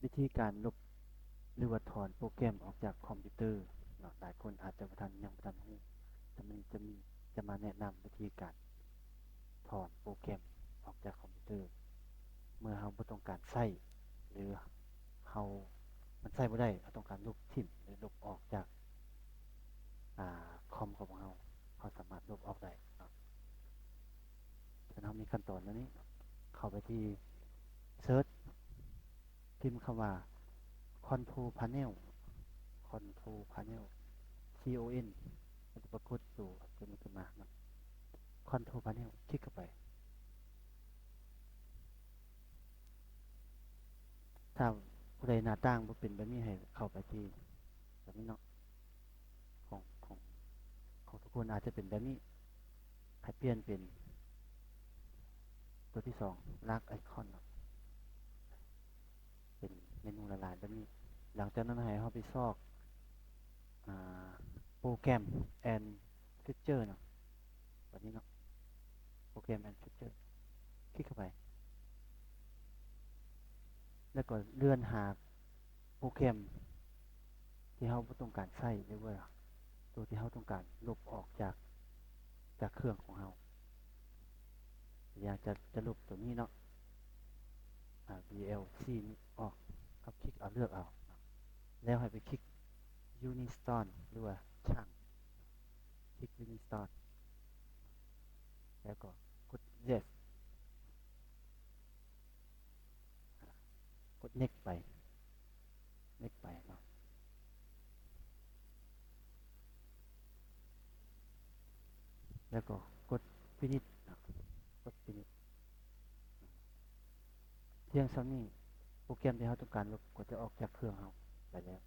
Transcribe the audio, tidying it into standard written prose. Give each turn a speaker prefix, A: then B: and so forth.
A: วิธีการลบหรือว่าถอนโปรแกรมออกจากคอมพิวเตอร์เนาะหลายคนอาจจะบ่ทันยังบ่ทันรู้แต่มันจะมาแนะนำวิธีการถอนโปรแกรมออกจากคอมพิวเตอร์เมื่อเราบ่ต้องการใช้หรือเรามันใช้บ่ได้เราต้องการลบทิ่มหรือลบออกจากคอมของเราสามารถลบออกได้เนาะฉะนั้นเรามีขั้นตอนแล้วนี้เข้าไปที่เซิร์ชพิมพ์คำว่า Control Panel Control Panel CON มันจะปรากฏตัวนี้ขึ้นมาเนาะ Control Panel คลิกเข้าไปถ้าผู้ใดหน้าต่างบ่เป็นแบบนี้ให้เข้าไปที่แบบนี้เนาะของของของทุกคนอาจจะเป็นแบบนี้ให้เปลี่ยนเป็นตัวที่2ลากไอคอนเนาะเป็นเมนูละลายแบบนี้หลังจากนั้นให้เราไปซอกอ่าโปรแกรม and feature เนาะแบบนี้เนาะโปรแกรม and feature คลิกเข้าไปแล้วก็เลื่อนหาโปรแกรมที่เราบ่ต้องการใช้หรือว่าตัวที่เราต้องการลบออกจากเครื่องของเราอยากจะลบตัวนี้เนาะVLC นี่ออกก็คลิกเอาเลือกเอาแล้วให้ไปคลิก Uninstall หรือว่าช่างคลิก Uninstall แล้วก็กด Yes กด Next ไป Next ไปเนาะแล้วก็กด Finish เนาะกด Finish เพียงเท่านี้โปรแกรมที่เราต้องการลบก็จะออกจากเครื่องเราไปแล้ว